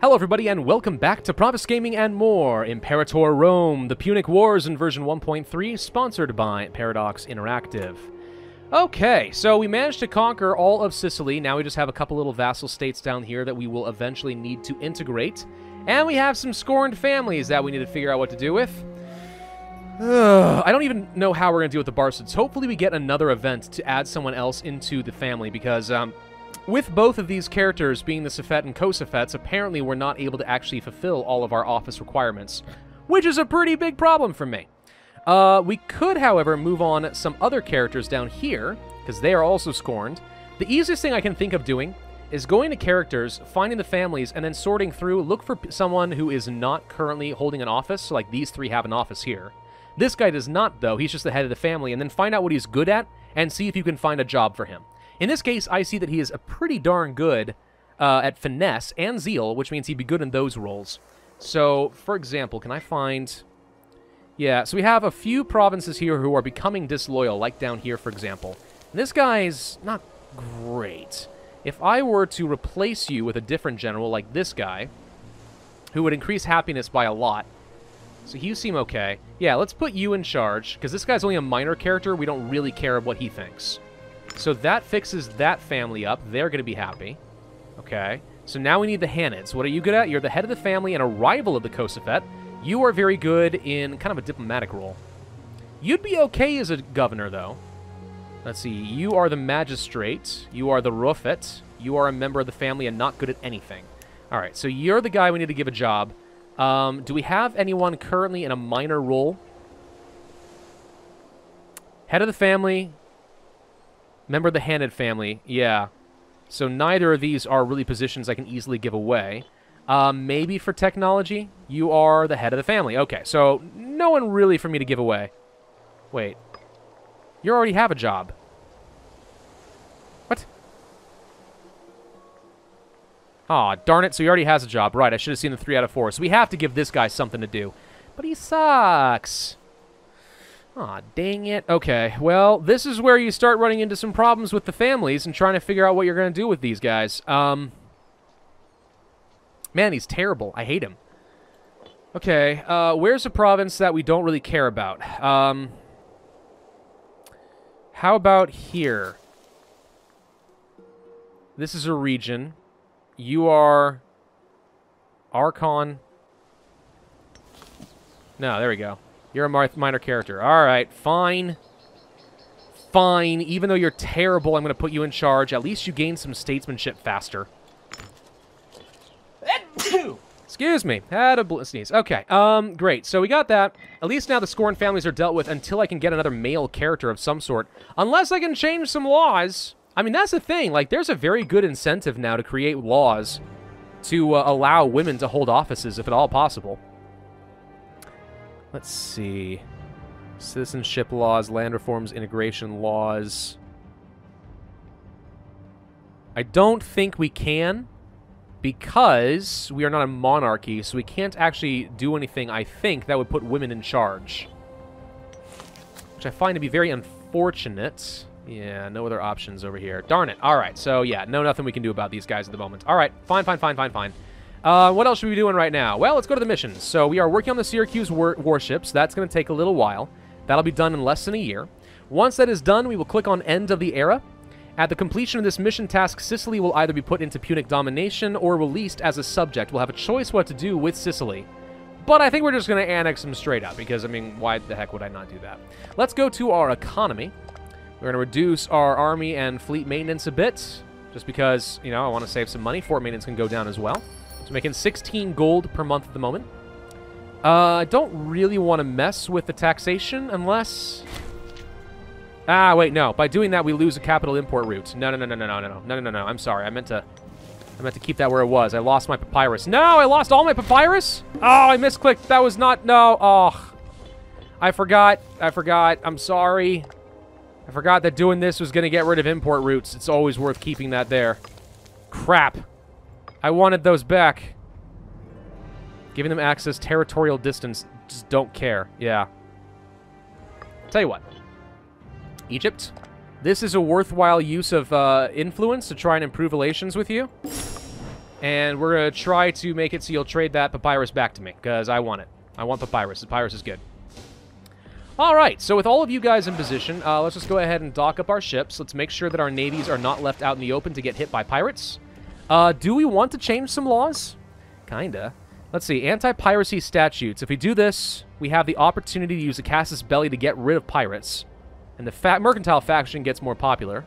Hello everybody and welcome back to Pravus Gaming and more, Imperator Rome, the Punic Wars in version 1.3, sponsored by Paradox Interactive. Okay, so we managed to conquer all of Sicily. Now we just have a couple little vassal states down here that we will eventually need to integrate. And we have some scorned families that we need to figure out what to do with. I don't even know how we're going to deal with the Barcids. Hopefully we get another event to add someone else into the family, because with both of these characters being the Sefet and co-Sefets, apparently we're not able to actually fulfill all of our office requirements, which is a pretty big problem for me. We could, however, move on some other characters down here, because they are also scorned. The easiest thing I can think of doing is going to characters, finding the families, and then sorting through, look for someone who is not currently holding an office, so like these three have an office here. This guy does not, though. He's just the head of the family, and then find out what he's good at, and see if you can find a job for him. In this case, I see that he is a pretty darn good at finesse and zeal, which means he'd be good in those roles. So, for example, can I find... Yeah, so we have a few provinces here who are becoming disloyal, like down here, for example. And this guy's not great. If I were to replace you with a different general, like this guy, who would increase happiness by a lot, so you seem okay. Yeah, let's put you in charge, because this guy's only a minor character. We don't really care what he thinks. So that fixes that family up. They're going to be happy. Okay. So now we need the Hannids. What are you good at? You're the head of the family and a rival of the co-Sefet. You are very good in kind of a diplomatic role. You'd be okay as a governor, though. Let's see. You are the magistrate. You are the Rufet. You are a member of the family and not good at anything. All right. So you're the guy we need to give a job. Do we have anyone currently in a minor role? Head of the family... Member of the Hannid family, yeah. So neither of these are really positions I can easily give away. Maybe for technology, you are the head of the family. Okay, so no one really for me to give away. Wait. You already have a job. What? Aw, darn it, so he already has a job. Right, I should have seen the 3 out of 4. So we have to give this guy something to do. But he sucks. Aw, dang it. Okay, well, this is where you start running into some problems with the families and trying to figure out what you're going to do with these guys. Man, he's terrible. I hate him. Okay, where's a province that we don't really care about? How about here? This is a region. You are... Archon. No, there we go. You're a minor character. All right, fine. Fine. Even though you're terrible, I'm going to put you in charge. At least you gain some statesmanship faster. Excuse me. Had a sneeze. Okay, great. So we got that. At least now the scorned families are dealt with until I can get another male character of some sort. Unless I can change some laws. I mean, that's the thing. Like, there's a very good incentive now to create laws to allow women to hold offices, if at all possible. Let's see. Citizenship laws, land reforms, integration laws. I don't think we can, because we are not a monarchy, so we can't actually do anything, I think, that would put women in charge. Which I find to be very unfortunate. Yeah, no other options over here. Darn it. Alright, so yeah, nothing we can do about these guys at the moment. Alright, fine. What else should we be doing right now? Well, let's go to the missions. So we are working on the Syracuse warships. That's going to take a little while. That'll be done in less than a year. Once that is done, we will click on End of the Era. At the completion of this mission task, Sicily will either be put into Punic domination or released as a subject. We'll have a choice what to do with Sicily. But I think we're just going to annex them straight up, because, I mean, why the heck would I not do that? Let's go to our economy. We're going to reduce our army and fleet maintenance a bit, just because, you know, I want to save some money. Fort maintenance can go down as well. So making 16 gold per month at the moment. I don't really want to mess with the taxation unless... Ah, wait, no. By doing that, we lose a capital import route. No. I'm sorry. I meant to keep that where it was. I lost my papyrus. No, I lost all my papyrus? Oh, I misclicked. That was not... No. Oh. I forgot. I'm sorry. I forgot that doing this was going to get rid of import routes. It's always worth keeping that there. Crap. I wanted those back. Giving them access, territorial distance. Just don't care. Yeah. Tell you what. Egypt. This is a worthwhile use of influence to try and improve relations with you. And we're going to try to make it so you'll trade that papyrus back to me, because I want it. I want papyrus. Papyrus is good. Alright, so with all of you guys in position, let's just go ahead and dock up our ships. Let's make sure that our navies are not left out in the open to get hit by pirates. Do we want to change some laws? Kinda. Let's see, anti-piracy statutes. If we do this, we have the opportunity to use the Casus Belli to get rid of pirates. And the mercantile faction gets more popular.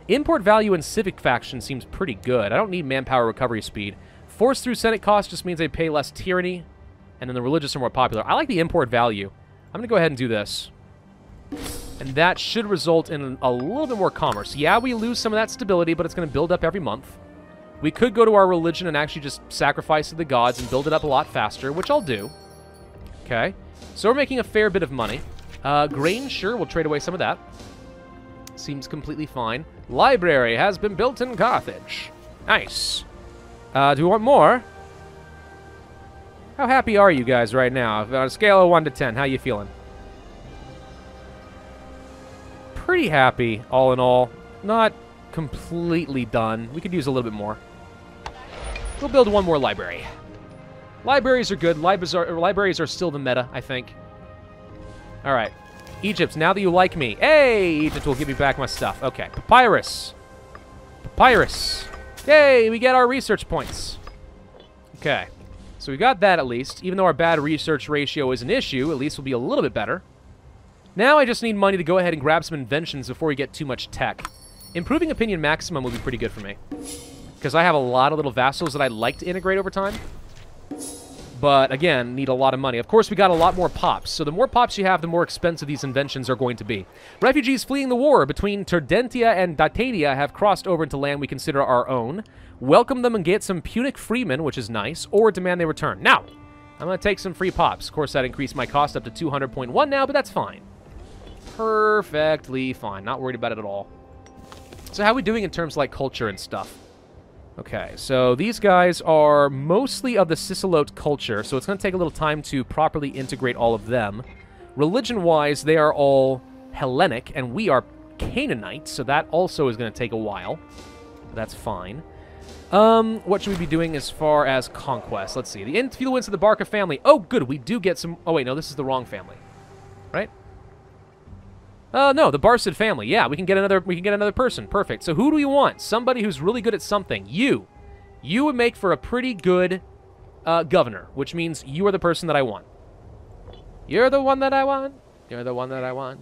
Import value and civic faction seems pretty good. I don't need manpower recovery speed. Force through Senate cost just means I pay less tyranny. And then the religious are more popular. I like the import value. I'm going to go ahead and do this. And that should result in a little bit more commerce. Yeah, we lose some of that stability, but it's going to build up every month. We could go to our religion and actually just sacrifice to the gods and build it up a lot faster, which I'll do. Okay. So we're making a fair bit of money. Grain, sure, we'll trade away some of that. Seems completely fine. Library has been built in Carthage. Nice. Do we want more? How happy are you guys right now? On a scale of 1 to 10, how you feeling? Pretty happy, all in all. Not completely done. We could use a little bit more. We'll build one more library. Libraries are good. Libraries are still the meta, I think. All right. Egypt, now that you like me. Hey, Egypt will give me back my stuff. Okay, papyrus. Papyrus. Yay, we get our research points. Okay, so we got that at least. Even though our bad research ratio is an issue, at least we'll be a little bit better. Now I just need money to go ahead and grab some inventions before we get too much tech. Improving opinion maximum will be pretty good for me, because I have a lot of little vassals that I'd like to integrate over time. But, again, need a lot of money. Of course, we got a lot more pops. So the more pops you have, the more expensive these inventions are going to be. Refugees fleeing the war between Turdentia and Datedia have crossed over into land we consider our own. Welcome them and get some Punic freemen, which is nice, or demand they return. Now, I'm going to take some free pops. Of course, that increased my cost up to 200.1 now, but that's fine. Perfectly fine. Not worried about it at all. So how are we doing in terms of, like, culture and stuff? Okay, so these guys are mostly of the Siciliote culture, so it's going to take a little time to properly integrate all of them. Religion-wise, they are all Hellenic, and we are Canaanite, so that also is going to take a while. That's fine. What should we be doing as far as conquest? Let's see. The influence of the Barca family. Oh, good, we do get some... Oh, wait, no, this is the wrong family. Right? No, the Barcid family. Yeah, we can get another person. Perfect. So who do we want? Somebody who's really good at something. You. You would make for a pretty good governor, which means you are the person that I want. You're the one that I want. You're the one that I want.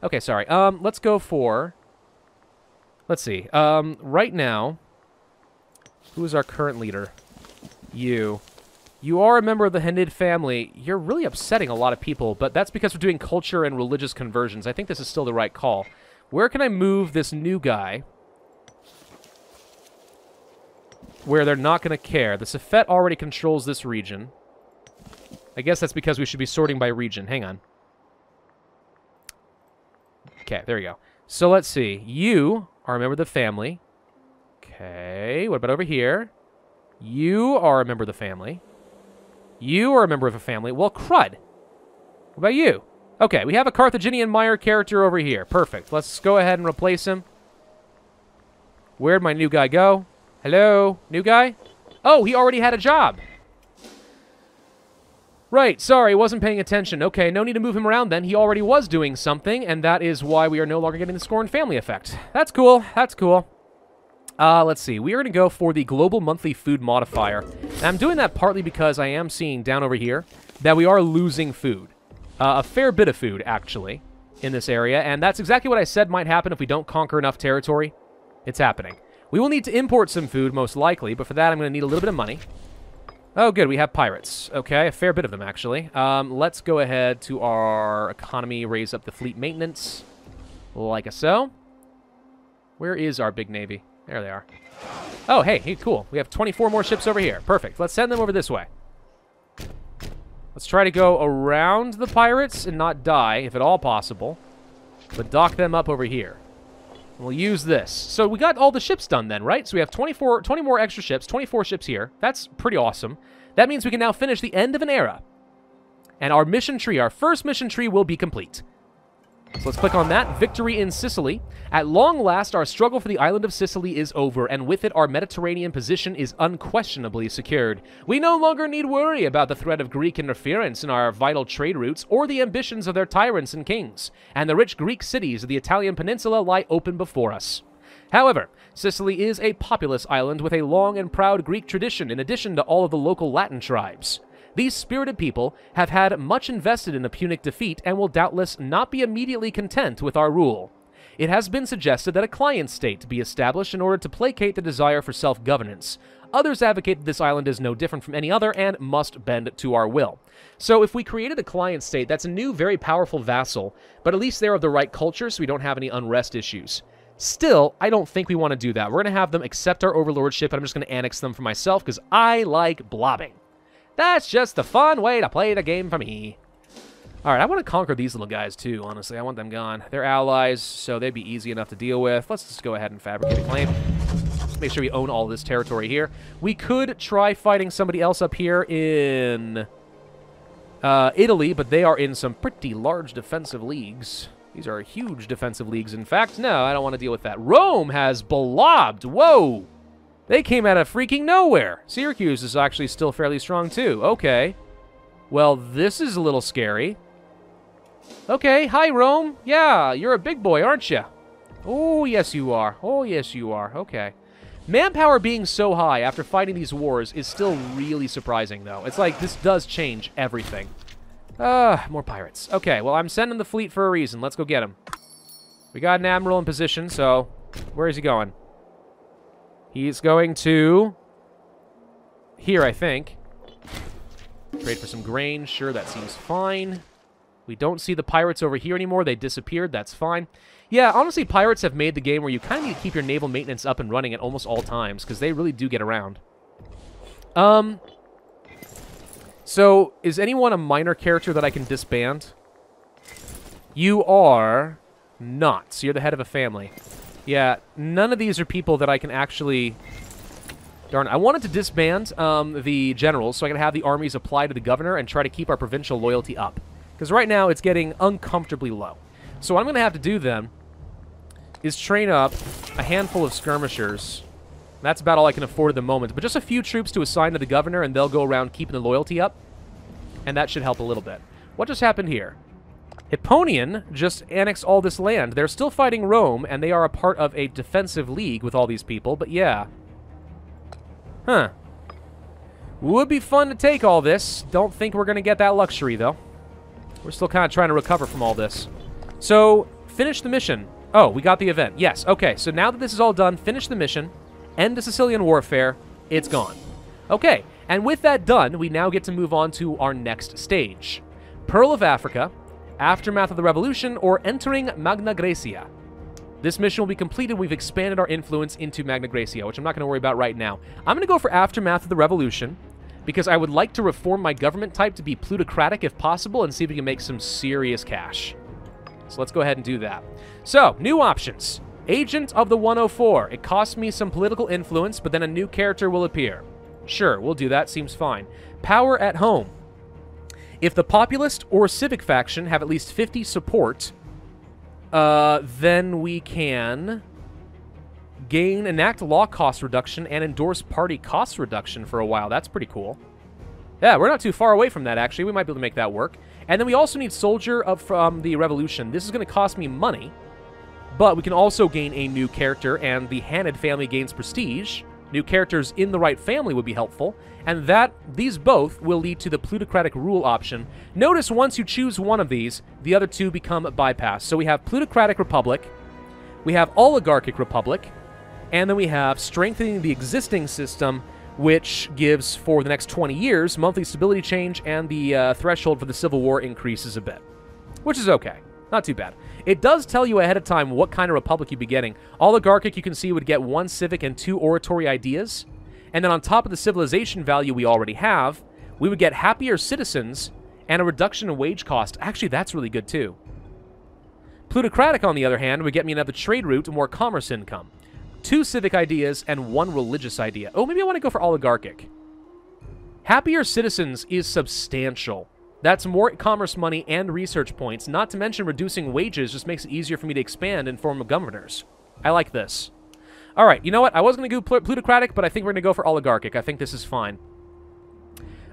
Okay, sorry. Let's go for... Let's see. Right now, who is our current leader? You. You are a member of the Hanid family. You're really upsetting a lot of people, but that's because we're doing culture and religious conversions. I think this is still the right call. Where can I move this new guy where they're not going to care? The Safet already controls this region. I guess that's because we should be sorting by region. Hang on. Okay, there you go. So let's see. You are a member of the family. Okay, what about over here? You are a member of the family. You are a member of a family. Well, crud. What about you? Okay, we have a Carthaginian Meyer character over here. Perfect. Let's go ahead and replace him. Where'd my new guy go? Hello? New guy? Oh, he already had a job. Right, sorry, wasn't paying attention. Okay, no need to move him around then. He already was doing something, and that is why we are no longer getting the Scorn family effect. That's cool. That's cool. Let's see. We are going to go for the global monthly food modifier. And I'm doing that partly because I am seeing down over here that we are losing food. A fair bit of food, actually, in this area. And that's exactly what I said might happen if we don't conquer enough territory. It's happening. We will need to import some food, most likely, but for that I'm going to need a little bit of money. Oh, good. We have pirates. Okay, a fair bit of them, actually. Let's go ahead to our economy, raise up the fleet maintenance, like so. Where is our big navy? There they are. Oh, hey, cool. We have 24 more ships over here. Perfect. Let's send them over this way. Let's try to go around the pirates and not die, if at all possible. But dock them up over here. We'll use this. So we got all the ships done then, right? So we have 20 more extra ships, 24 ships here. That's pretty awesome. That means we can now finish the end of an era. And our mission tree, our first mission tree, will be complete. So let's click on that. Victory in Sicily. At long last, our struggle for the island of Sicily is over, and with it, our Mediterranean position is unquestionably secured. We no longer need worry about the threat of Greek interference in our vital trade routes or the ambitions of their tyrants and kings, and the rich Greek cities of the Italian peninsula lie open before us. However, Sicily is a populous island with a long and proud Greek tradition in addition to all of the local Latin tribes. These spirited people have had much invested in the Punic defeat and will doubtless not be immediately content with our rule. It has been suggested that a client state be established in order to placate the desire for self-governance. Others advocate that this island is no different from any other and must bend to our will. So if we created a client state, that's a new, very powerful vassal, but at least they're of the right culture so we don't have any unrest issues. Still, I don't think we want to do that. We're going to have them accept our overlordship, and I'm just going to annex them for myself because I like blobbing. That's just the fun way to play the game for me. Alright, I want to conquer these little guys too, honestly. I want them gone. They're allies, so they'd be easy enough to deal with. Let's just go ahead and fabricate a claim. Just make sure we own all this territory here. We could try fighting somebody else up here in Italy, but they are in some pretty large defensive leagues. These are huge defensive leagues, in fact. No, I don't want to deal with that. Rome has blobbed. Whoa! They came out of freaking nowhere. Syracuse is actually still fairly strong, too. Okay. Well, this is a little scary. Okay, hi, Rome. Yeah, you're a big boy, aren't you? Oh, yes, you are. Oh, yes, you are. Okay. Manpower being so high after fighting these wars is still really surprising, though. It's like, this does change everything. More pirates. Okay, well, I'm sending the fleet for a reason. Let's go get him. We got an admiral in position, so where is he going? He's going to here, I think. Trade for some grain. Sure, that seems fine. We don't see the pirates over here anymore. They disappeared. That's fine. Yeah, honestly, pirates have made the game where you kind of need to keep your naval maintenance up and running at almost all times, because they really do get around. So, is anyone a minor character that I can disband? You are not. So you're the head of a family. Yeah, none of these are people that I can actually... Darn, I wanted to disband the generals so I can have the armies apply to the governor and try to keep our provincial loyalty up. Because right now it's getting uncomfortably low. So what I'm going to have to do then is train up a handful of skirmishers. That's about all I can afford at the moment. But just a few troops to assign to the governor and they'll go around keeping the loyalty up. And that should help a little bit. What just happened here? Hipponian just annexed all this land. They're still fighting Rome, and they are a part of a defensive league with all these people, but yeah. Huh. Would be fun to take all this. Don't think we're going to get that luxury, though. We're still kind of trying to recover from all this. So, finish the mission. Oh, we got the event. Yes, okay. So now that this is all done, finish the mission, end the Sicilian warfare, it's gone. Okay, and with that done, we now get to move on to our next stage. Pearl of Africa, Aftermath of the Revolution, or Entering Magna Graecia. This mission will be completed. We've expanded our influence into Magna Graecia, which I'm not going to worry about right now. I'm going to go for Aftermath of the Revolution, because I would like to reform my government type to be plutocratic if possible, and see if we can make some serious cash. So let's go ahead and do that. So, new options. Agent of the 104. It costs me some political influence, but then a new character will appear. Sure, we'll do that. Seems fine. Power at home. If the populist or civic faction have at least 50 support, then we can enact law cost reduction and endorse party cost reduction for a while. That's pretty cool. Yeah, we're not too far away from that, actually. We might be able to make that work. And then we also need Soldier from the Revolution. This is going to cost me money, but we can also gain a new character, and the Hannibal family gains prestige. New characters in the right family would be helpful, and these both will lead to the plutocratic rule option. Notice once you choose one of these, the other two become bypassed. So we have plutocratic republic, we have oligarchic republic, and then we have strengthening the existing system, which gives, for the next 20 years, monthly stability change, and the threshold for the Civil War increases a bit. Which is okay. Not too bad. It does tell you ahead of time what kind of republic you'd be getting. Oligarchic, you can see, would get 1 civic and 2 oratory ideas. And then on top of the civilization value we already have, we would get happier citizens and a reduction in wage cost. Actually, that's really good, too. Plutocratic, on the other hand, would get me another trade route and more commerce income. 2 civic ideas and 1 religious idea. Oh, maybe I want to go for oligarchic. Happier citizens is substantial. That's more commerce money and research points, not to mention reducing wages just makes it easier for me to expand in form of governors. I like this. All right, you know what? I was going to go plutocratic, but I think we're going to go for oligarchic. I think this is fine.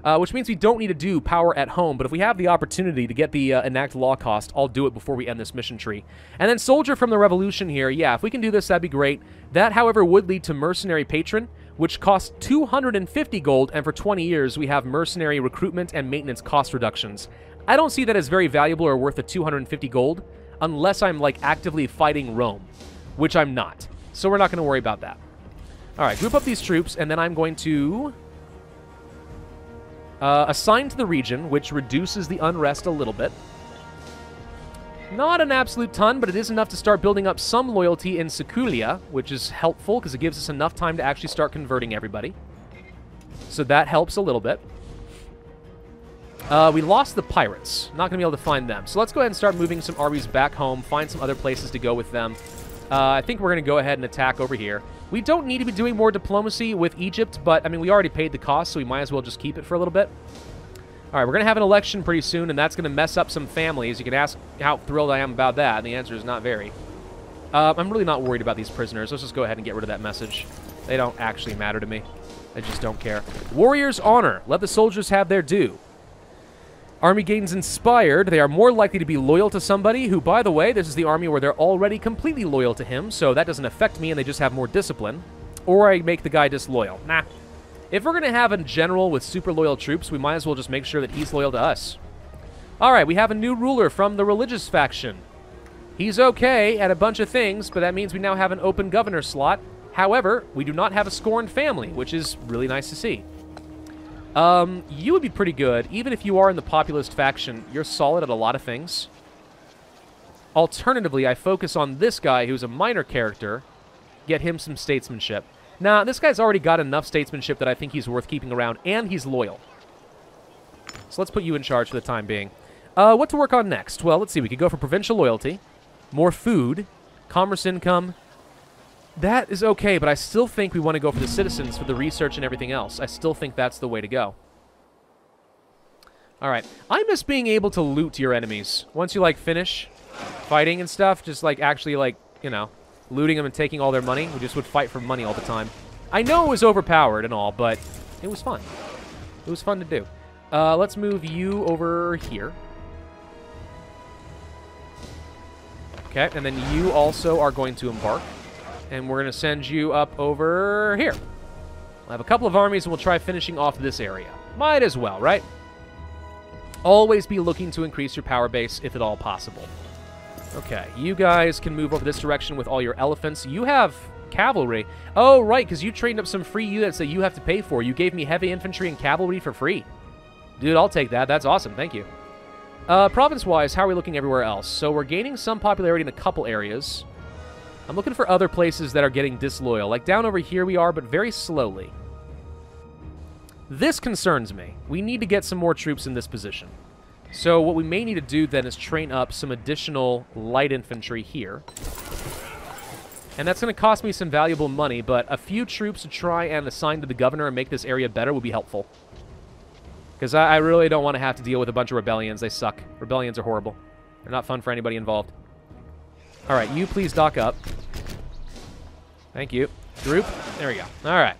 Which means we don't need to do power at home, but if we have the opportunity to get the enact law cost, I'll do it before we end this mission tree. And then soldier from the revolution here, yeah, if we can do this, that'd be great. That, however, would lead to mercenary patron, which costs 250 gold, and for 20 years, we have mercenary recruitment and maintenance cost reductions. I don't see that as very valuable or worth the 250 gold, unless I'm, like, actively fighting Rome, which I'm not. So we're not going to worry about that. All right, group up these troops, and then I'm going to assign to the region, which reduces the unrest a little bit. Not an absolute ton, but it is enough to start building up some loyalty in Sicily, which is helpful because it gives us enough time to actually start converting everybody. So that helps a little bit. We lost the pirates. Not going to be able to find them. So let's go ahead and start moving some armies back home, find some other places to go with them. I think we're going to go ahead and attack over here. We don't need to be doing more diplomacy with Egypt, but, I mean, we already paid the cost, so we might as well just keep it for a little bit. All right, we're going to have an election pretty soon, and that's going to mess up some families. You can ask how thrilled I am about that, and the answer is not very. I'm really not worried about these prisoners. Let's just go ahead and get rid of that message. They don't actually matter to me. I just don't care. Warriors' honor. Let the soldiers have their due. Army gains inspired. They are more likely to be loyal to somebody who, by the way, this is the army where they're already completely loyal to him, so that doesn't affect me, and they just have more discipline. Or I make the guy disloyal. Nah. If we're going to have a general with super loyal troops, we might as well just make sure that he's loyal to us. All right, we have a new ruler from the religious faction. He's okay at a bunch of things, but that means we now have an open governor slot. However, we do not have a scorned family, which is really nice to see. You would be pretty good. Even if you are in the populist faction, you're solid at a lot of things. Alternatively, I focus on this guy who's a minor character, get him some statesmanship. Nah, this guy's already got enough statesmanship that I think he's worth keeping around, and he's loyal. So let's put you in charge for the time being. What to work on next? Well, let's see. We could go for provincial loyalty, more food, commerce income. That is okay, but I still think we want to go for the citizens for the research and everything else. I still think that's the way to go. All right. I miss being able to loot your enemies. Once you, like, finish fighting and stuff, just, like, actually, like, you know, looting them and taking all their money. We just would fight for money all the time. I know it was overpowered and all, but it was fun. It was fun to do. Let's move you over here. Okay, and then you also are going to embark. And we're going to send you up over here. We'll have a couple of armies, and we'll try finishing off this area. Might as well, right? Always be looking to increase your power base, if at all possible. Okay, you guys can move over this direction with all your elephants. You have cavalry. Oh, right, because you trained up some free units that you have to pay for. You gave me heavy infantry and cavalry for free. Dude, I'll take that. That's awesome. Thank you. Province-wise, how are we looking everywhere else? So we're gaining some popularity in a couple areas. I'm looking for other places that are getting disloyal. Like down over here we are, but very slowly. This concerns me. We need to get some more troops in this position. So what we may need to do then is train up some additional light infantry here. And that's going to cost me some valuable money, but a few troops to try and assign to the governor and make this area better would be helpful. Because I really don't want to have to deal with a bunch of rebellions. They suck. Rebellions are horrible. They're not fun for anybody involved. All right, you please dock up. Thank you. Group. There we go. All right.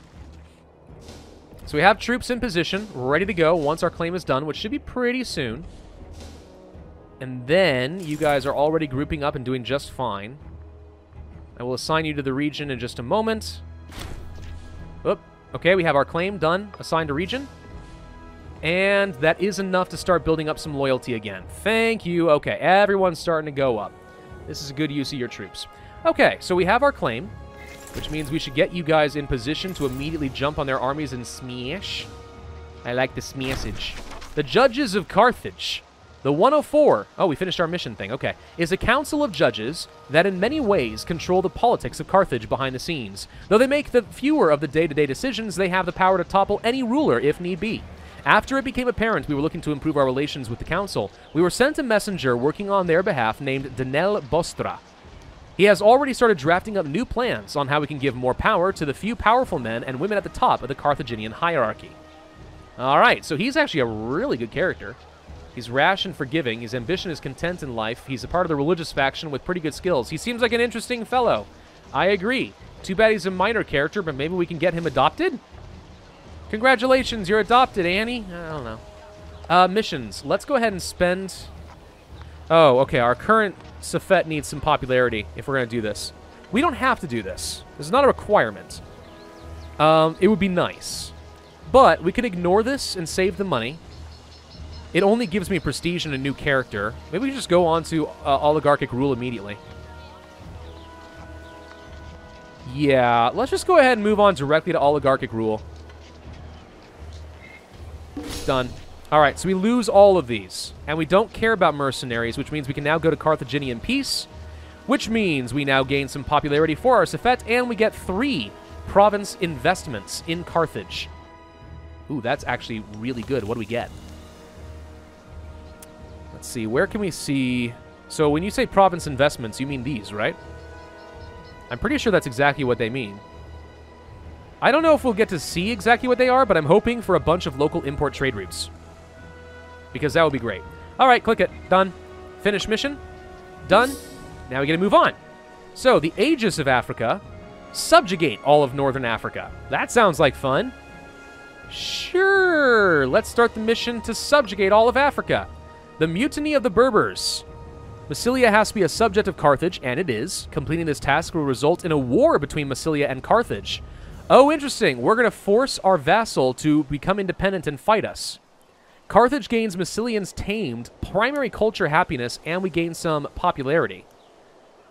So we have troops in position, ready to go once our claim is done, which should be pretty soon. And then you guys are already grouping up and doing just fine. I will assign you to the region in just a moment. Oop. Okay, we have our claim done, assigned to region. And that is enough to start building up some loyalty again. Thank you. Okay, everyone's starting to go up. This is a good use of your troops. Okay, so we have our claim, which means we should get you guys in position to immediately jump on their armies and smash. I like the smashage. The Judges of Carthage. The 104, oh, we finished our mission thing, okay, is a council of judges that in many ways control the politics of Carthage behind the scenes. Though they make the fewer of the day-to-day decisions, they have the power to topple any ruler if need be. After it became apparent we were looking to improve our relations with the council, we were sent a messenger working on their behalf named Danel Bostra. He has already started drafting up new plans on how we can give more power to the few powerful men and women at the top of the Carthaginian hierarchy. Alright, so he's actually a really good character. He's rash and forgiving. His ambition is content in life. He's a part of the religious faction with pretty good skills. He seems like an interesting fellow. I agree. Too bad he's a minor character, but maybe we can get him adopted? Congratulations, you're adopted, Annie. I don't know. Missions. Let's go ahead and spend... Oh, okay, our current Safet needs some popularity if we're going to do this. We don't have to do this. This is not a requirement. It would be nice. But we could ignore this and save the money. It only gives me prestige and a new character. Maybe we can just go on to oligarchic rule immediately. Yeah, let's just go ahead and move on directly to oligarchic rule. Done. Alright, so we lose all of these. And we don't care about mercenaries, which means we can now go to Carthaginian peace, which means we now gain some popularity for our Safet, and we get 3 province investments in Carthage. Ooh, that's actually really good. What do we get? Let's see, where can we see... So when you say province investments, you mean these, right? I'm pretty sure that's exactly what they mean. I don't know if we'll get to see exactly what they are, but I'm hoping for a bunch of local import trade routes. Because that would be great. Alright, click it. Done. Finish mission. Done. Now we get to move on. So, the Aegis of Africa. Subjugate all of Northern Africa. That sounds like fun. Sure. Let's start the mission to subjugate all of Africa. The Mutiny of the Berbers. Massilia has to be a subject of Carthage, and it is. Completing this task will result in a war between Massilia and Carthage. Oh, interesting. We're going to force our vassal to become independent and fight us. Carthage gains Massilians tamed, primary culture happiness, and we gain some popularity.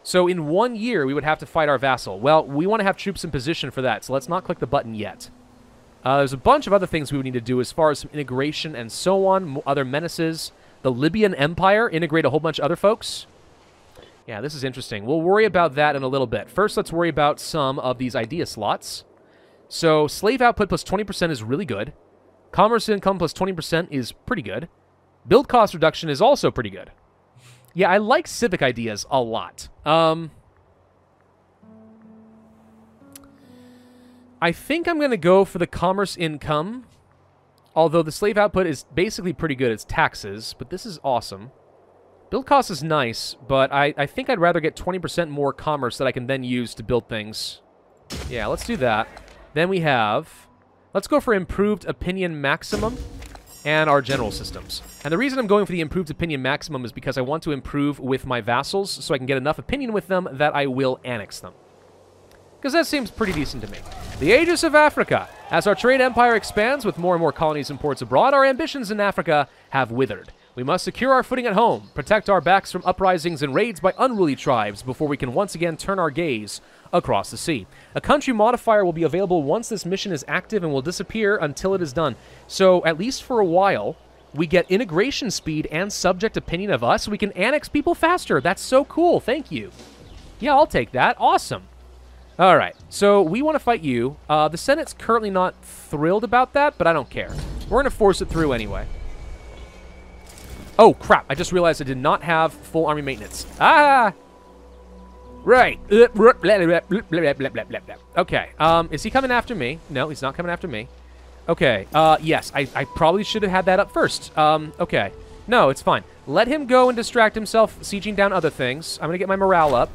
So in 1 year, we would have to fight our vassal. Well, we want to have troops in position for that, so let's not click the button yet. There's a bunch of other things we would need to do as far as some integration and so on, other menaces. The Libyan Empire, integrate a whole bunch of other folks. Yeah, this is interesting. We'll worry about that in a little bit. First, let's worry about some of these idea slots. So, slave output plus 20% is really good. Commerce income plus 20% is pretty good. Build cost reduction is also pretty good. Yeah, I like civic ideas a lot. I think I'm going to go for the commerce income. Although the slave output is basically pretty good. It's taxes, but this is awesome. Build cost is nice, but I think I'd rather get 20% more commerce that I can then use to build things. Yeah, let's do that. Then we have... Let's go for improved opinion maximum and our general systems. And the reason I'm going for the improved opinion maximum is because I want to improve with my vassals so I can get enough opinion with them that I will annex them. Because that seems pretty decent to me. The Aegis of Africa. As our trade empire expands with more and more colonies and ports abroad, our ambitions in Africa have withered. We must secure our footing at home, protect our backs from uprisings and raids by unruly tribes before we can once again turn our gaze across the sea. A country modifier will be available once this mission is active and will disappear until it is done. So, at least for a while, we get integration speed and subject opinion of us. We can annex people faster. That's so cool. Thank you. Yeah, I'll take that. Awesome. All right, so we want to fight you. The Senate's currently not thrilled about that, but I don't care. We're going to force it through anyway. Oh, crap. I just realized I did not have full army maintenance. Ah! Right. Okay. Is he coming after me? No, he's not coming after me. Okay. Yes, I probably should have had that up first. Okay. No, it's fine. Let him go and distract himself, sieging down other things. I'm going to get my morale up.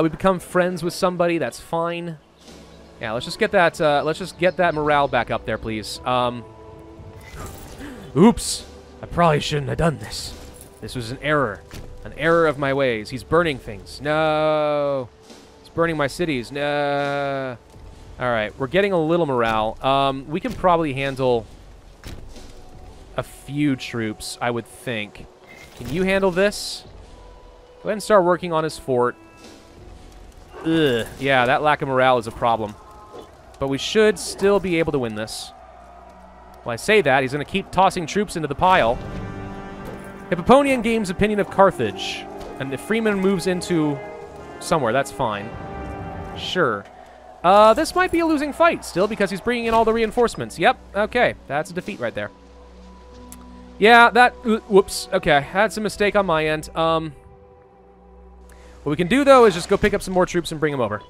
We become friends with somebody. That's fine. Yeah, let's just get that morale back up there, please. Oops. I probably shouldn't have done this. This was an error. An error of my ways. He's burning things. No. He's burning my cities. No. Alright, we're getting a little morale. We can probably handle a few troops, I would think. Can you handle this? Go ahead and start working on his fort. Ugh. Yeah, that lack of morale is a problem. But we should still be able to win this. Well, I say that. He's going to keep tossing troops into the pile. Hippoponian gains opinion of Carthage. And if Freeman moves into somewhere, that's fine. Sure. This might be a losing fight still because he's bringing in all the reinforcements. Yep. Okay. That's a defeat right there. Yeah, that... whoops. Okay. I had some mistake on my end. What we can do, though, is just go pick up some more troops and bring them over.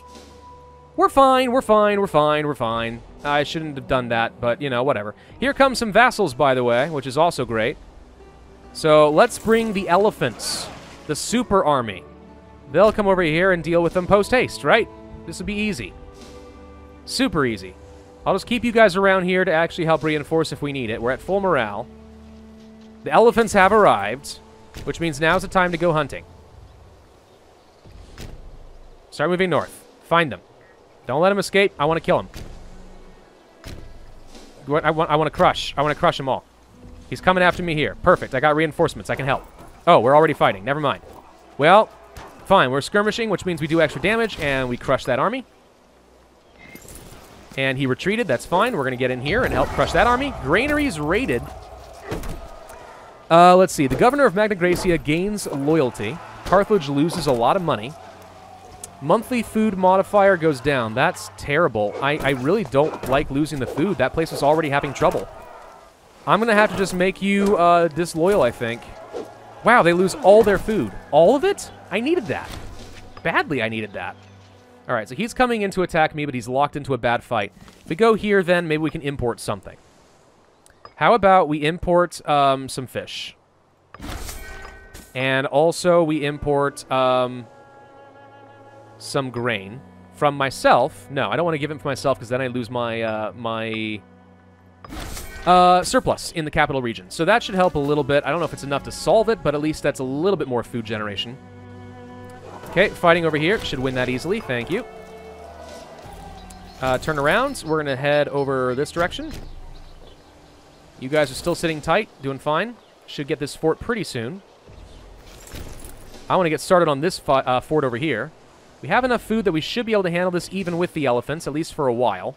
We're fine, we're fine, we're fine, we're fine. I shouldn't have done that, but, you know, whatever. Here comes some vassals, by the way, which is also great. So let's bring the elephants, the super army. They'll come over here and deal with them post-haste, right? This would be easy. Super easy. I'll just keep you guys around here to actually help reinforce if we need it. We're at full morale. The elephants have arrived, which means now's the time to go hunting. Start moving north. Find them. Don't let them escape. I want to kill them. I want to crush. I want to crush them all. He's coming after me here. Perfect. I got reinforcements. I can help. Oh, we're already fighting. Never mind. Well, fine. We're skirmishing, which means we do extra damage, and we crush that army. And he retreated. That's fine. We're going to get in here and help crush that army. Granaries raided. Let's see. The governor of Magna Graecia gains loyalty. Carthage loses a lot of money. Monthly food modifier goes down. That's terrible. I really don't like losing the food. That place was already having trouble. I'm going to have to just make you disloyal, I think. Wow, they lose all their food. All of it? I needed that. Badly, I needed that. All right, so he's coming in to attack me, but he's locked into a bad fight. If we go here, then maybe we can import something. How about we import some fish? And also we import some grain. From myself, no, I don't want to give it for myself because then I lose my surplus in the capital region. So that should help a little bit. I don't know if it's enough to solve it, but at least that's a little bit more food generation. Okay, fighting over here. Should win that easily. Thank you. Turn around. We're going to head over this direction. You guys are still sitting tight. Doing fine. Should get this fort pretty soon. I want to get started on this fort over here. We have enough food that we should be able to handle this even with the elephants, at least for a while.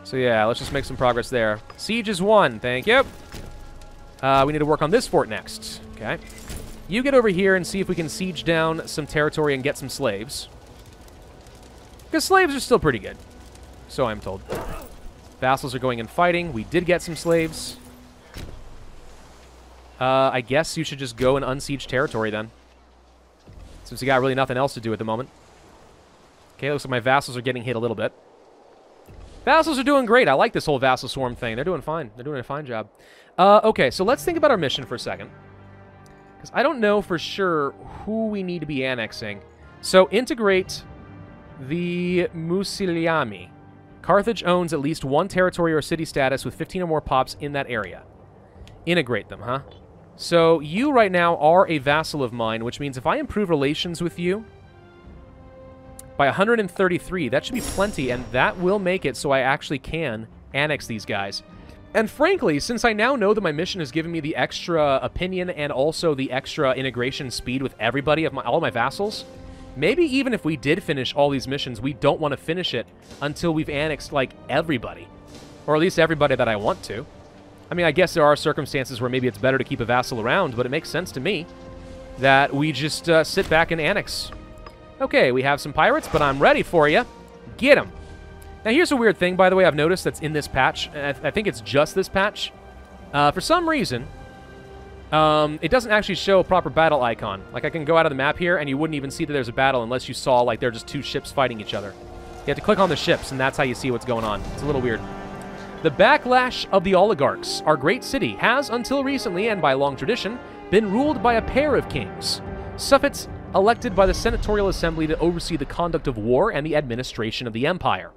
So yeah, let's just make some progress there. Siege is won. Thank you. We need to work on this fort next. Okay. You get over here and see if we can siege down some territory and get some slaves. Because slaves are still pretty good. So I'm told. Vassals are going and fighting. We did get some slaves. I guess you should just go and unsiege territory then. Since you got really nothing else to do at the moment. Okay, looks like my vassals are getting hit a little bit. Vassals are doing great. I like this whole vassal swarm thing. They're doing fine. They're doing a fine job. Okay, so let's think about our mission for a second. Because I don't know for sure who we need to be annexing. So integrate the Musiliami. Carthage owns at least one territory or city status with 15 or more pops in that area. Integrate them, huh? So you right now are a vassal of mine, which means if I improve relations with you by 133, that should be plenty, and that will make it so I actually can annex these guys. And frankly, since I now know that my mission has given me the extra opinion and also the extra integration speed with everybody, of all my vassals, maybe even if we did finish all these missions, we don't want to finish it until we've annexed, like, everybody. Or at least everybody that I want to. I mean, I guess there are circumstances where maybe it's better to keep a vassal around, but it makes sense to me that we just sit back and annex. Okay, we have some pirates, but I'm ready for you. Get them. Now, here's a weird thing, by the way, I've noticed that's in this patch. I think it's just this patch. For some reason, it doesn't actually show a proper battle icon. Like, I can go out of the map here, and you wouldn't even see that there's a battle unless you saw, like, they're just two ships fighting each other. You have to click on the ships, and that's how you see what's going on. It's a little weird. The Backlash of the Oligarchs, our great city, has, until recently, and by long tradition, been ruled by a pair of kings. Suffets, elected by the Senatorial Assembly to oversee the conduct of war and the administration of the empire.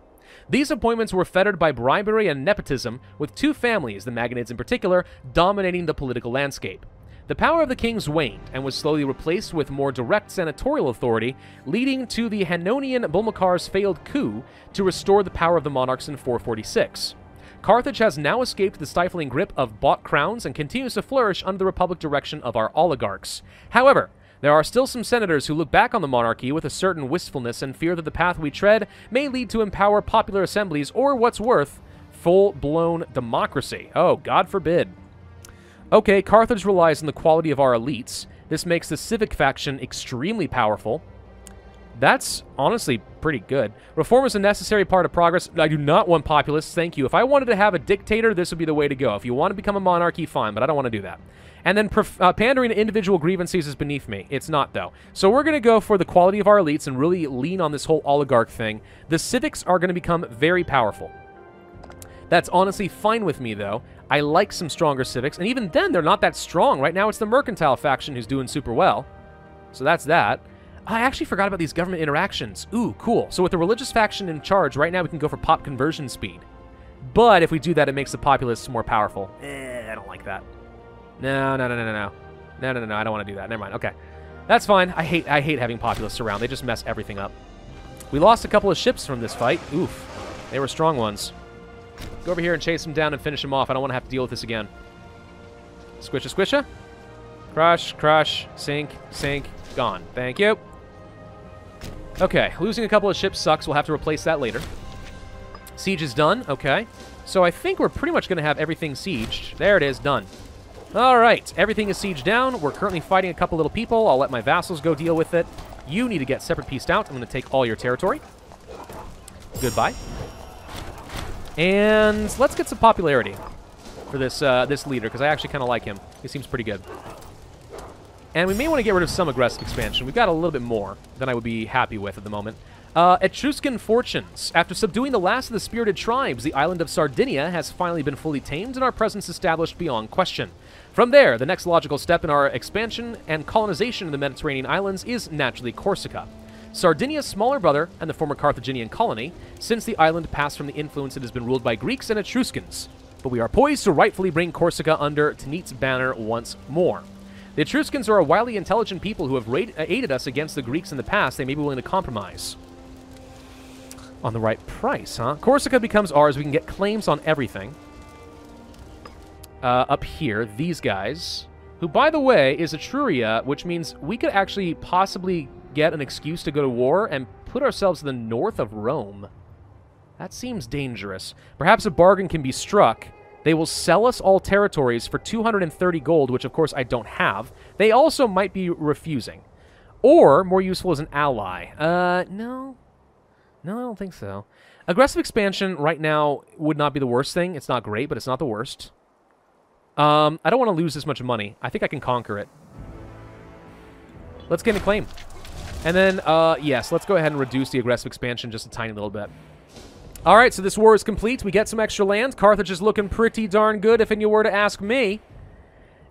These appointments were fettered by bribery and nepotism, with two families, the Magnates in particular, dominating the political landscape. The power of the kings waned and was slowly replaced with more direct senatorial authority, leading to the Hannonian Bulmakar's failed coup to restore the power of the monarchs in 446. Carthage has now escaped the stifling grip of bought crowns and continues to flourish under the republic direction of our oligarchs. However, there are still some senators who look back on the monarchy with a certain wistfulness and fear that the path we tread may lead to empower popular assemblies or, what's worth, full-blown democracy. Oh, God forbid. Okay, Carthage relies on the quality of our elites. This makes the civic faction extremely powerful. That's honestly pretty good. Reform is a necessary part of progress. I do not want populists, thank you. If I wanted to have a dictator, this would be the way to go. If you want to become a monarchy, fine, but I don't want to do that. And then pandering to individual grievances is beneath me. It's not, though. So we're going to go for the quality of our elites and really lean on this whole oligarch thing. The civics are going to become very powerful. That's honestly fine with me, though. I like some stronger civics, and even then, they're not that strong. Right now, it's the mercantile faction who's doing super well. So that's that. I actually forgot about these government interactions. Ooh, cool. So with the religious faction in charge, right now we can go for pop conversion speed. But if we do that, it makes the populace more powerful. I don't like that. No, no, no, no, no, no. No, no, no, no, I don't want to do that. Never mind. Okay. That's fine. I hate having populists around. They just mess everything up. We lost a couple of ships from this fight. Oof. They were strong ones. Go over here and chase them down and finish them off. I don't want to have to deal with this again. Squisha, squisha. Crush, crush, sink, sink. Gone. Thank you. Okay, losing a couple of ships sucks. We'll have to replace that later. Siege is done. Okay. So I think we're pretty much going to have everything sieged. There it is. Done. All right. Everything is sieged down. We're currently fighting a couple little people. I'll let my vassals go deal with it. You need to get separate pieced out. I'm going to take all your territory. Goodbye. And let's get some popularity for this this leader, because I actually kind of like him. He seems pretty good. And we may want to get rid of some aggressive expansion. We've got a little bit more than I would be happy with at the moment. Etruscan fortunes. After subduing the last of the spirited tribes, the island of Sardinia has finally been fully tamed and our presence established beyond question. From there, the next logical step in our expansion and colonization of the Mediterranean islands is naturally Corsica. Sardinia's smaller brother and the former Carthaginian colony, since the island passed from the influence it has been ruled by Greeks and Etruscans. But we are poised to rightfully bring Corsica under Tanit's banner once more. The Etruscans are a wildly intelligent people who have aided us against the Greeks in the past. They may be willing to compromise. On the right price, huh? Corsica becomes ours. We can get claims on everything. Up here, these guys, who, by the way, is Etruria, which means we could actually possibly get an excuse to go to war and put ourselves to the north of Rome. That seems dangerous. Perhaps a bargain can be struck. They will sell us all territories for 230 gold, which of course I don't have. They also might be refusing. Or, more useful as an ally. No. No, I don't think so. Aggressive expansion right now would not be the worst thing. It's not great, but it's not the worst. I don't want to lose this much money. I think I can conquer it. Let's gain a claim. And then, yes, let's go ahead and reduce the aggressive expansion just a tiny little bit. All right, so this war is complete. We get some extra land. Carthage is looking pretty darn good, if you were to ask me.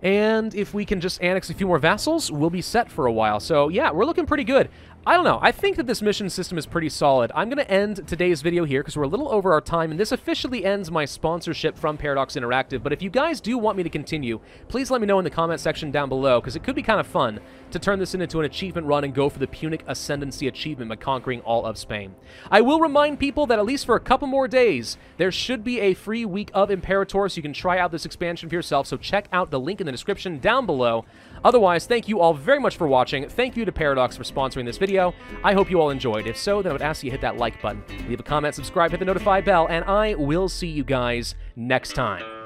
And if we can just annex a few more vassals, we'll be set for a while. So, yeah, we're looking pretty good. I don't know. I think that this mission system is pretty solid. I'm going to end today's video here because we're a little over our time, and this officially ends my sponsorship from Paradox Interactive. But if you guys do want me to continue, please let me know in the comment section down below, because it could be kind of fun to turn this into an achievement run and go for the Punic Ascendancy achievement by conquering all of Spain. I will remind people that at least for a couple more days, there should be a free week of Imperator, so you can try out this expansion for yourself, so check out the link in the description down below. Otherwise, thank you all very much for watching. Thank you to Paradox for sponsoring this video. I hope you all enjoyed. If so, then I would ask you to hit that like button, leave a comment, subscribe, hit the notify bell, and I will see you guys next time.